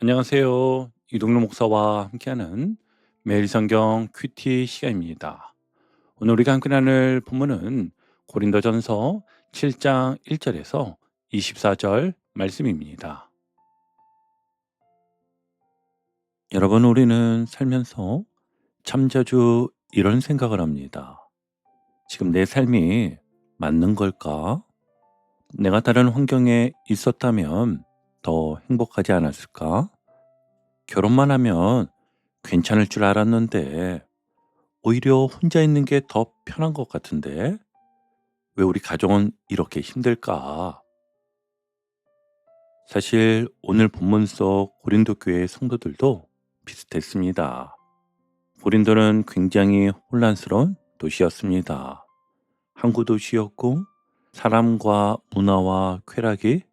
안녕하세요. 이동로 목사와 함께하는 매일 성경 큐티 시간입니다. 오늘 우리가 함께 나눌 본문은 고린도전서 7장 1절에서 24절 말씀입니다. 여러분, 우리는 살면서 참 자주 이런 생각을 합니다. 지금 내 삶이 맞는 걸까? 내가 다른 환경에 있었다면 더 행복하지 않았을까? 결혼만 하면 괜찮을 줄 알았는데 오히려 혼자 있는 게 더 편한 것 같은데 왜 우리 가정은 이렇게 힘들까? 사실 오늘 본문 속 고린도 교회 성도들도 비슷했습니다. 고린도는 굉장히 혼란스러운 도시였습니다. 항구 도시였고 사람과 문화와 쾌락이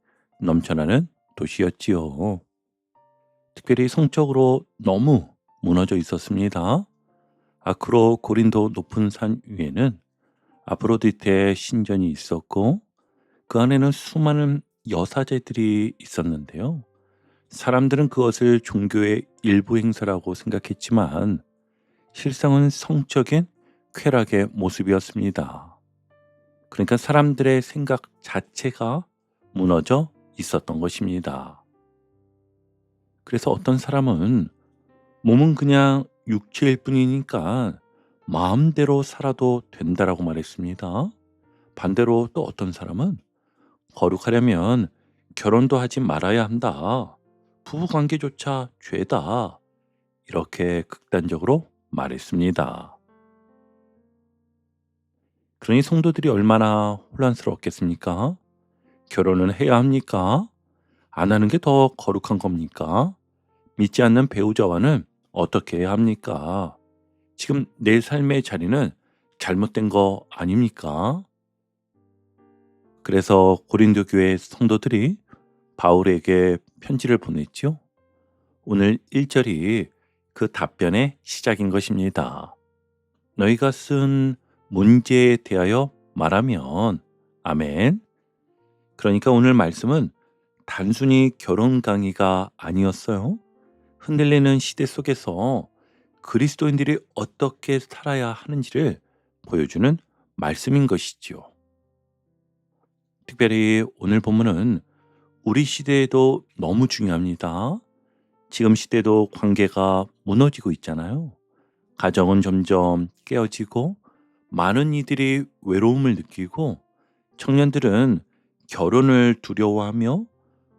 넘쳐나는 도시였지요. 특별히 성적으로 너무 무너져 있었습니다. 아크로 고린도 높은 산 위에는 아프로디테 신전이 있었고 그 안에는 수많은 여사제들이 있었는데요. 사람들은 그것을 종교의 일부 행사라고 생각했지만 실상은 성적인 쾌락의 모습이었습니다. 그러니까 사람들의 생각 자체가 무너져 있었던 것입니다. 그래서 어떤 사람은 몸은 그냥 육체일 뿐이니까 마음대로 살아도 된다라고 말했습니다. 반대로 또 어떤 사람은 거룩하려면 결혼도 하지 말아야 한다. 부부 관계조차 죄다. 이렇게 극단적으로 말했습니다. 그러니 성도들이 얼마나 혼란스러웠겠습니까? 결혼은 해야 합니까? 안 하는 게 더 거룩한 겁니까? 믿지 않는 배우자와는 어떻게 해야 합니까? 지금 내 삶의 자리는 잘못된 거 아닙니까? 그래서 고린도 교회 성도들이 바울에게 편지를 보냈죠. 오늘 1절이 그 답변의 시작인 것입니다. 너희가 쓴 문제에 대하여 말하면 아멘. 그러니까 오늘 말씀은 단순히 결혼 강의가 아니었어요. 흔들리는 시대 속에서 그리스도인들이 어떻게 살아야 하는지를 보여주는 말씀인 것이지요. 특별히 오늘 본문은 우리 시대에도 너무 중요합니다. 지금 시대도 관계가 무너지고 있잖아요. 가정은 점점 깨어지고 많은 이들이 외로움을 느끼고 청년들은 결혼을 두려워하며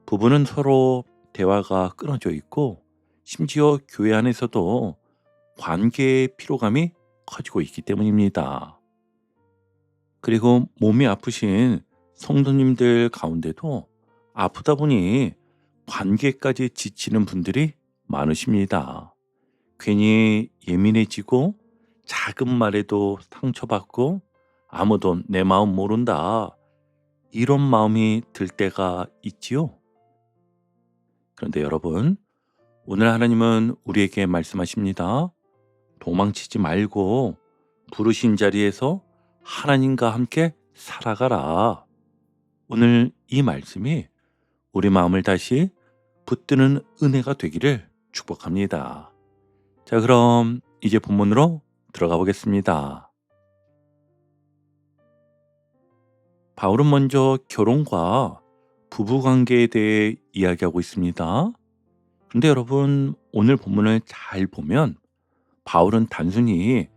부부는 서로 대화가 끊어져 있고 심지어 교회 안에서도 관계의 피로감이 커지고 있기 때문입니다. 그리고 몸이 아프신 성도님들 가운데도 아프다 보니 관계까지 지치는 분들이 많으십니다. 괜히 예민해지고 작은 말에도 상처받고 아무도 내 마음 모른다. 이런 마음이 들 때가 있지요. 그런데 여러분, 오늘 하나님은 우리에게 말씀하십니다. 도망치지 말고 부르신 자리에서 하나님과 함께 살아가라. 오늘 이 말씀이 우리 마음을 다시 붙드는 은혜가 되기를 축복합니다. 자, 그럼 이제 본문으로 들어가 보겠습니다. 바울은 먼저 결혼과 부부 관계에 대해 이야기하고 있습니다. 근데 여러분, 오늘 본문을 잘 보면 바울은 단순히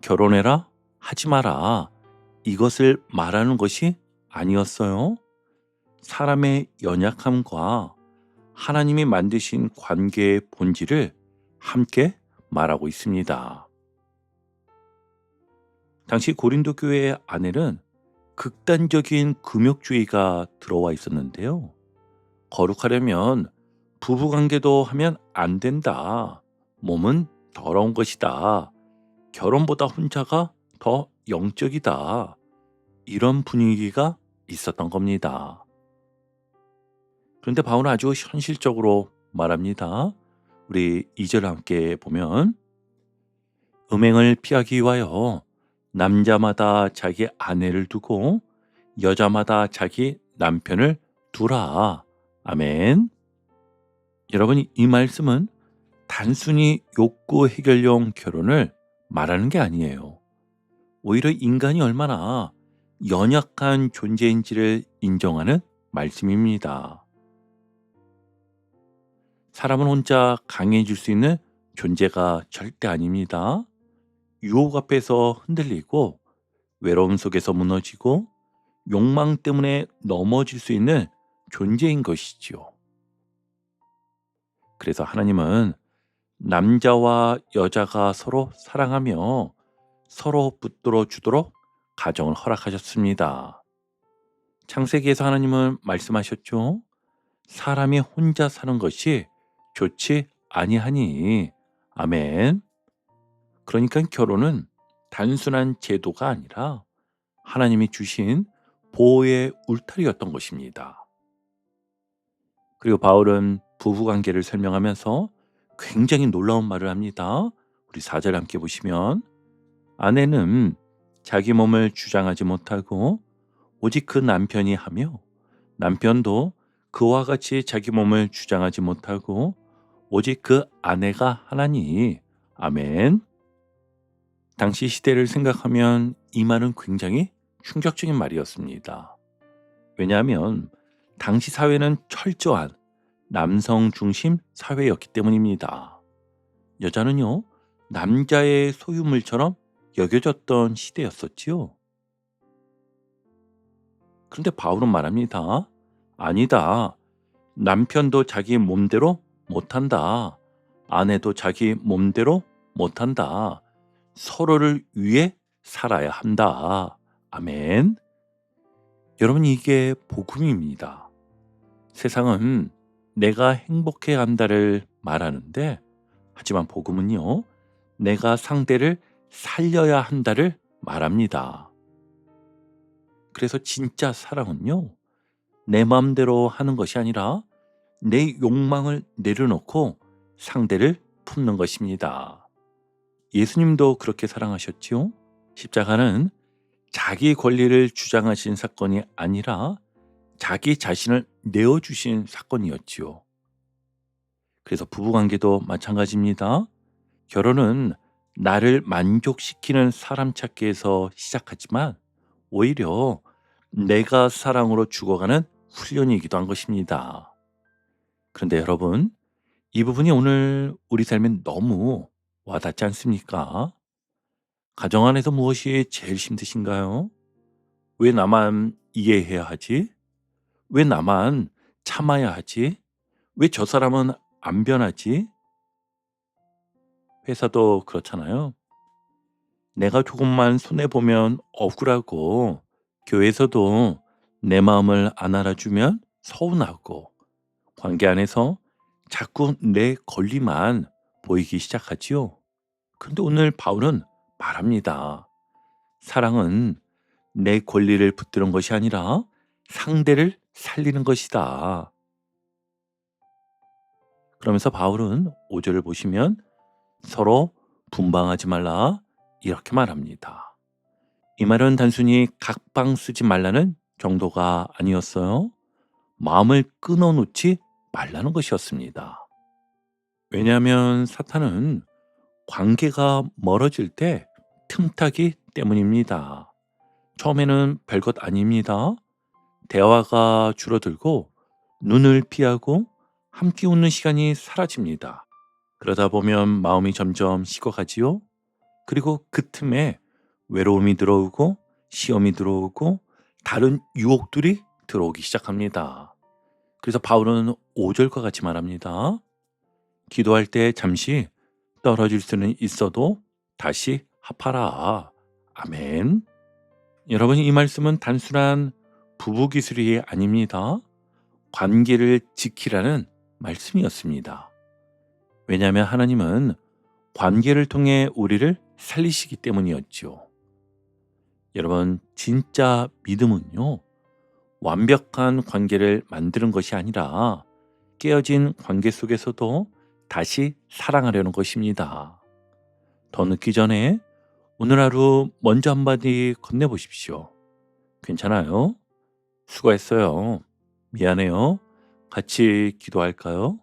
결혼해라, 하지 마라, 이것을 말하는 것이 아니었어요. 사람의 연약함과 하나님이 만드신 관계의 본질을 함께 말하고 있습니다. 당시 고린도 교회 안에는 극단적인 금욕주의가 들어와 있었는데요. 거룩하려면 부부관계도 하면 안 된다. 몸은 더러운 것이다. 결혼보다 혼자가 더 영적이다. 이런 분위기가 있었던 겁니다. 그런데 바울은 아주 현실적으로 말합니다. 우리 2절 함께 보면 음행을 피하기 위하여 남자마다 자기 아내를 두고 여자마다 자기 남편을 두라. 아멘. 여러분, 이 말씀은 단순히 욕구 해결용 결혼을 말하는 게 아니에요. 오히려 인간이 얼마나 연약한 존재인지를 인정하는 말씀입니다. 사람은 혼자 강해질 수 있는 존재가 절대 아닙니다. 유혹 앞에서 흔들리고 외로움 속에서 무너지고 욕망 때문에 넘어질 수 있는 존재인 것이지요. 그래서 하나님은 남자와 여자가 서로 사랑하며 서로 붙들어 주도록 가정을 허락하셨습니다. 창세기에서 하나님은 말씀하셨죠. 사람이 혼자 사는 것이 좋지 아니하니. 아멘. 그러니까 결혼은 단순한 제도가 아니라 하나님이 주신 보호의 울타리였던 것입니다. 그리고 바울은 부부관계를 설명하면서 굉장히 놀라운 말을 합니다. 우리 4절 함께 보시면, 아내는 자기 몸을 주장하지 못하고 오직 그 남편이 하며, 남편도 그와 같이 자기 몸을 주장하지 못하고 오직 그 아내가 하나니. 아멘. 당시 시대를 생각하면 이 말은 굉장히 충격적인 말이었습니다. 왜냐하면 당시 사회는 철저한 남성 중심 사회였기 때문입니다. 여자는요, 남자의 소유물처럼 여겨졌던 시대였었지요. 그런데 바울은 말합니다. 아니다. 남편도 자기 몸대로 못한다. 아내도 자기 몸대로 못한다. 서로를 위해 살아야 한다. 아멘. 여러분, 이게 복음입니다. 세상은 내가 행복해 한다를 말하는데, 하지만 복음은요, 내가 상대를 살려야 한다를 말합니다. 그래서 진짜 사랑은요, 내 마음대로 하는 것이 아니라 내 욕망을 내려놓고 상대를 품는 것입니다. 예수님도 그렇게 사랑하셨지요. 십자가는 자기 권리를 주장하신 사건이 아니라 자기 자신을 내어주신 사건이었지요. 그래서 부부관계도 마찬가지입니다. 결혼은 나를 만족시키는 사람 찾기에서 시작하지만 오히려 내가 사랑으로 죽어가는 훈련이기도 한 것입니다. 그런데 여러분, 이 부분이 오늘 우리 삶에 너무 와닿지 않습니까? 가정 안에서 무엇이 제일 힘드신가요? 왜 나만 이해해야 하지? 왜 나만 참아야 하지? 왜 저 사람은 안 변하지? 회사도 그렇잖아요. 내가 조금만 손해보면 억울하고, 교회에서도 내 마음을 안 알아주면 서운하고, 관계 안에서 자꾸 내 권리만 보이기 시작하지요. 그런데 오늘 바울은 말합니다. 사랑은 내 권리를 붙드는 것이 아니라 상대를 살리는 것이다. 그러면서 바울은 5절을 보시면 서로 분방하지 말라 이렇게 말합니다. 이 말은 단순히 각방 쓰지 말라는 정도가 아니었어요. 마음을 끊어놓지 말라는 것이었습니다. 왜냐하면 사탄은 관계가 멀어질 때 틈타기 때문입니다. 처음에는 별것 아닙니다. 대화가 줄어들고 눈을 피하고 함께 웃는 시간이 사라집니다. 그러다 보면 마음이 점점 식어가지요. 그리고 그 틈에 외로움이 들어오고 시험이 들어오고 다른 유혹들이 들어오기 시작합니다. 그래서 바울은 5절과 같이 말합니다. 기도할 때 잠시 떨어질 수는 있어도 다시 합하라. 아멘. 여러분, 이 말씀은 단순한 부부 기술이 아닙니다. 관계를 지키라는 말씀이었습니다. 왜냐하면 하나님은 관계를 통해 우리를 살리시기 때문이었죠. 여러분, 진짜 믿음은요, 완벽한 관계를 만드는 것이 아니라 깨어진 관계 속에서도 다시 사랑하려는 것입니다. 더 늦기 전에 오늘 하루 먼저 한마디 건네보십시오. 괜찮아요? 수고했어요. 미안해요. 같이 기도할까요?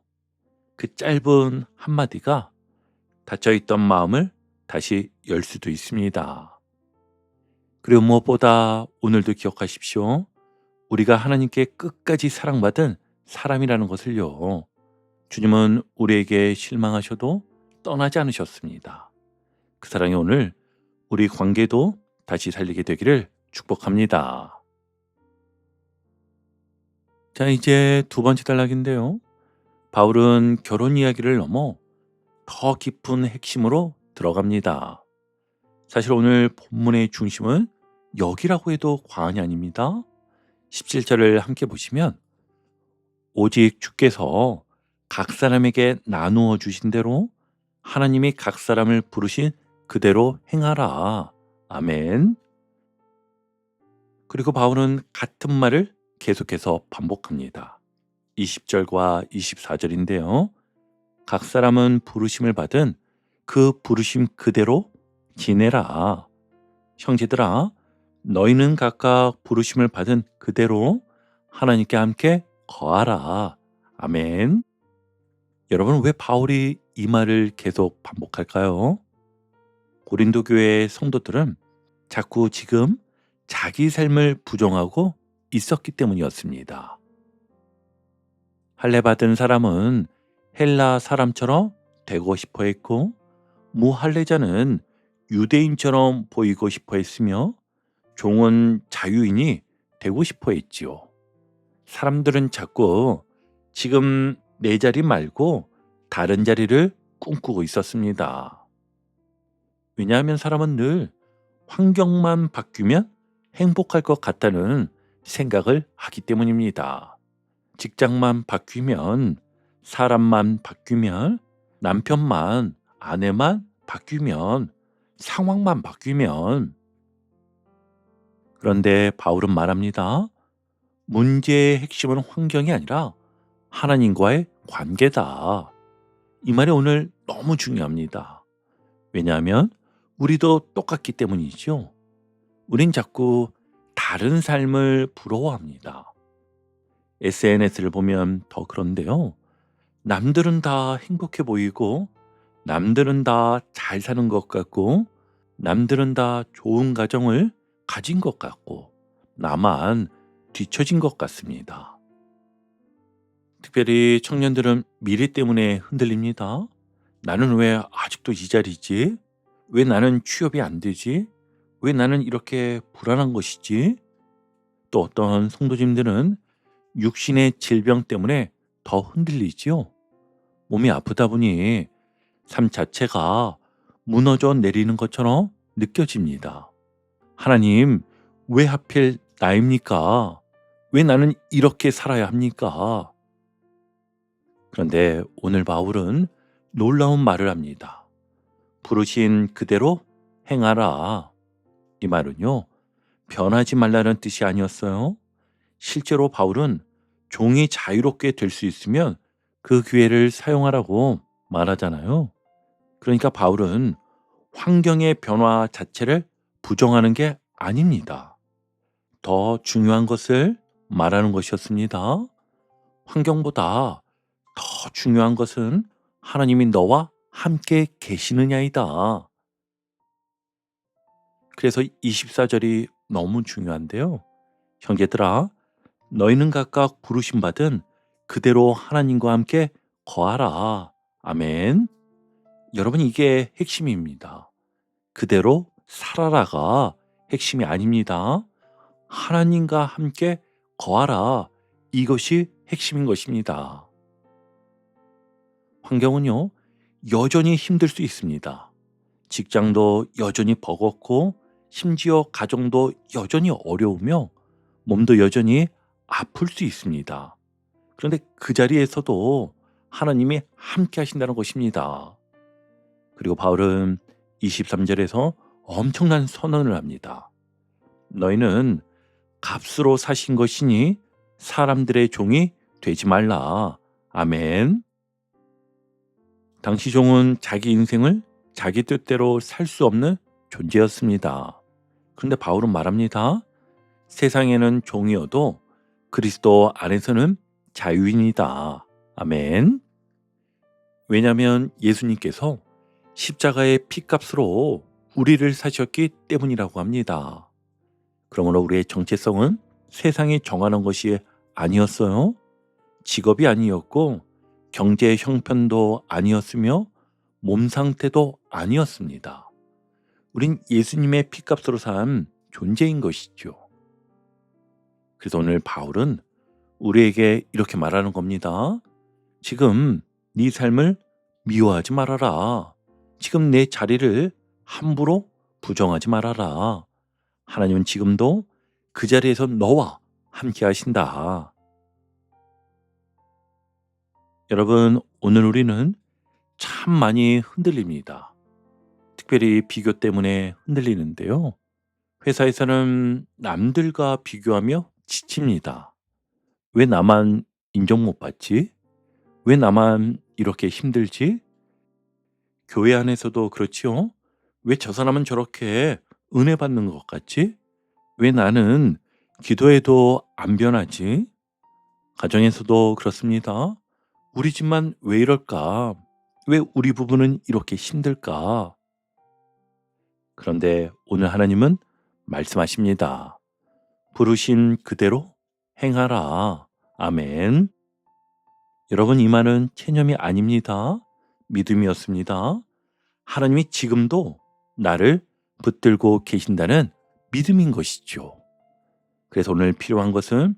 그 짧은 한마디가 닫혀있던 마음을 다시 열 수도 있습니다. 그리고 무엇보다 오늘도 기억하십시오. 우리가 하나님께 끝까지 사랑받은 사람이라는 것을요. 주님은 우리에게 실망하셔도 떠나지 않으셨습니다. 그 사랑이 오늘 우리 관계도 다시 살리게 되기를 축복합니다. 자, 이제 두 번째 단락인데요. 바울은 결혼 이야기를 넘어 더 깊은 핵심으로 들어갑니다. 사실 오늘 본문의 중심은 여기라고 해도 과언이 아닙니다. 17절을 함께 보시면 오직 주께서 각 사람에게 나누어 주신 대로 하나님이 각 사람을 부르신 그대로 행하라. 아멘. 그리고 바울은 같은 말을 계속해서 반복합니다. 20절과 24절인데요. 각 사람은 부르심을 받은 그 부르심 그대로 지내라. 형제들아, 너희는 각각 부르심을 받은 그대로 하나님께 함께 거하라. 아멘. 여러분, 왜 바울이 이 말을 계속 반복할까요? 고린도 교회의 성도들은 자꾸 지금 자기 삶을 부정하고 있었기 때문이었습니다. 할례 받은 사람은 헬라 사람처럼 되고 싶어 했고, 무할례자는 유대인처럼 보이고 싶어 했으며, 종은 자유인이 되고 싶어 했지요. 사람들은 자꾸 지금 내 자리 말고 다른 자리를 꿈꾸고 있었습니다. 왜냐하면 사람은 늘 환경만 바뀌면 행복할 것 같다는 생각을 하기 때문입니다. 직장만 바뀌면, 사람만 바뀌면, 남편만, 아내만 바뀌면, 상황만 바뀌면. 그런데 바울은 말합니다. 문제의 핵심은 환경이 아니라 하나님과의 관계다. 이 말이 오늘 너무 중요합니다. 왜냐하면 우리도 똑같기 때문이죠. 우린 자꾸 다른 삶을 부러워합니다. SNS를 보면 더 그런데요. 남들은 다 행복해 보이고, 남들은 다 잘 사는 것 같고, 남들은 다 좋은 가정을 가진 것 같고, 나만 뒤처진 것 같습니다. 특별히 청년들은 미래 때문에 흔들립니다. 나는 왜 아직도 이 자리지? 왜 나는 취업이 안 되지? 왜 나는 이렇게 불안한 것이지? 또 어떤 성도님들은 육신의 질병 때문에 더 흔들리지요. 몸이 아프다 보니 삶 자체가 무너져 내리는 것처럼 느껴집니다. 하나님, 왜 하필 나입니까? 왜 나는 이렇게 살아야 합니까? 그런데 오늘 바울은 놀라운 말을 합니다. 부르신 그대로 행하라. 이 말은요, 변하지 말라는 뜻이 아니었어요. 실제로 바울은 종이 자유롭게 될 수 있으면 그 기회를 사용하라고 말하잖아요. 그러니까 바울은 환경의 변화 자체를 부정하는 게 아닙니다. 더 중요한 것을 말하는 것이었습니다. 환경보다 더 중요한 것은 하나님이 너와 함께 계시느냐이다. 그래서 24절이 너무 중요한데요. 형제들아, 너희는 각각 부르심 받은 그대로 하나님과 함께 거하라. 아멘. 여러분, 이게 핵심입니다. 그대로 살아라가 핵심이 아닙니다. 하나님과 함께 거하라. 이것이 핵심인 것입니다. 환경은요, 여전히 힘들 수 있습니다. 직장도 여전히 버겁고, 심지어 가정도 여전히 어려우며, 몸도 여전히 아플 수 있습니다. 그런데 그 자리에서도 하나님이 함께 하신다는 것입니다. 그리고 바울은 23절에서 엄청난 선언을 합니다. 너희는 값으로 사신 것이니 사람들의 종이 되지 말라. 아멘. 당시 종은 자기 인생을 자기 뜻대로 살 수 없는 존재였습니다. 그런데 바울은 말합니다. 세상에는 종이어도 그리스도 안에서는 자유인이다. 아멘. 왜냐하면 예수님께서 십자가의 피값으로 우리를 사셨기 때문이라고 합니다. 그러므로 우리의 정체성은 세상이 정하는 것이 아니었어요. 직업이 아니었고 경제 형편도 아니었으며 몸 상태도 아니었습니다. 우린 예수님의 피값으로 산 존재인 것이죠. 그래서 오늘 바울은 우리에게 이렇게 말하는 겁니다. 지금 네 삶을 미워하지 말아라. 지금 내 자리를 함부로 부정하지 말아라. 하나님은 지금도 그 자리에서 너와 함께 하신다. 여러분, 오늘 우리는 참 많이 흔들립니다. 특별히 비교 때문에 흔들리는데요. 회사에서는 남들과 비교하며 지칩니다. 왜 나만 인정 못 받지? 왜 나만 이렇게 힘들지? 교회 안에서도 그렇지요. 왜 저 사람은 저렇게 은혜 받는 것 같지? 왜 나는 기도해도 안 변하지? 가정에서도 그렇습니다. 우리 집만 왜 이럴까? 왜 우리 부부는 이렇게 힘들까? 그런데 오늘 하나님은 말씀하십니다. 부르신 그대로 행하라. 아멘. 여러분, 이 말은 체념이 아닙니다. 믿음이었습니다. 하나님이 지금도 나를 붙들고 계신다는 믿음인 것이죠. 그래서 오늘 필요한 것은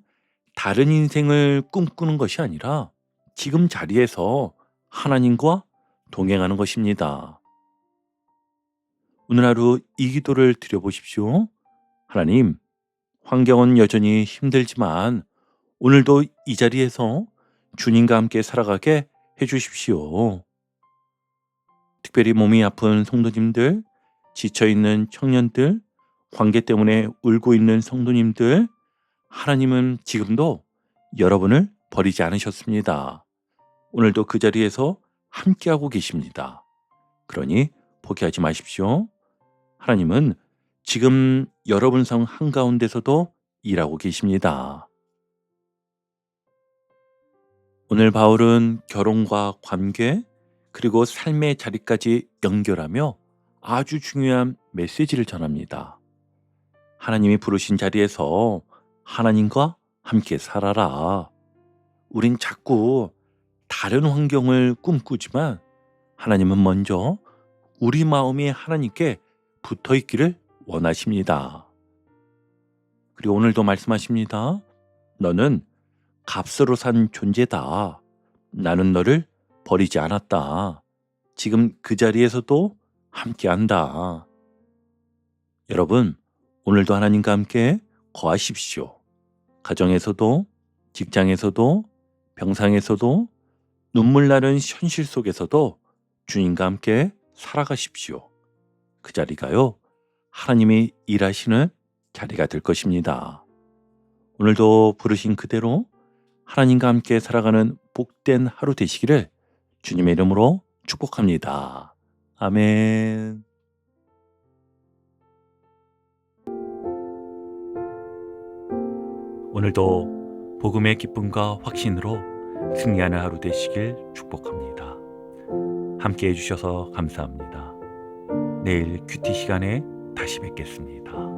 다른 인생을 꿈꾸는 것이 아니라 지금 자리에서 하나님과 동행하는 것입니다. 오늘 하루 이 기도를 드려보십시오. 하나님, 환경은 여전히 힘들지만 오늘도 이 자리에서 주님과 함께 살아가게 해주십시오. 특별히 몸이 아픈 성도님들, 지쳐있는 청년들, 관계 때문에 울고 있는 성도님들, 하나님은 지금도 여러분을 버리지 않으셨습니다. 오늘도 그 자리에서 함께하고 계십니다. 그러니 포기하지 마십시오. 하나님은 지금 여러분 성 한가운데서도 일하고 계십니다. 오늘 바울은 결혼과 관계 그리고 삶의 자리까지 연결하며 아주 중요한 메시지를 전합니다. 하나님이 부르신 자리에서 하나님과 함께 살아라. 우린 자꾸 다른 환경을 꿈꾸지만 하나님은 먼저 우리 마음이 하나님께 붙어 있기를 원하십니다. 그리고 오늘도 말씀하십니다. 너는 값으로 산 존재다. 나는 너를 버리지 않았다. 지금 그 자리에서도 함께한다. 여러분, 오늘도 하나님과 함께 거하십시오. 가정에서도, 직장에서도, 병상에서도, 눈물 나는 현실 속에서도 주님과 함께 살아가십시오. 그 자리가요, 하나님이 일하시는 자리가 될 것입니다. 오늘도 부르신 그대로 하나님과 함께 살아가는 복된 하루 되시기를 주님의 이름으로 축복합니다. 아멘. 오늘도 복음의 기쁨과 확신으로 승리하는 하루 되시길 축복합니다. 함께 해주셔서 감사합니다. 내일 큐티 시간에 다시 뵙겠습니다.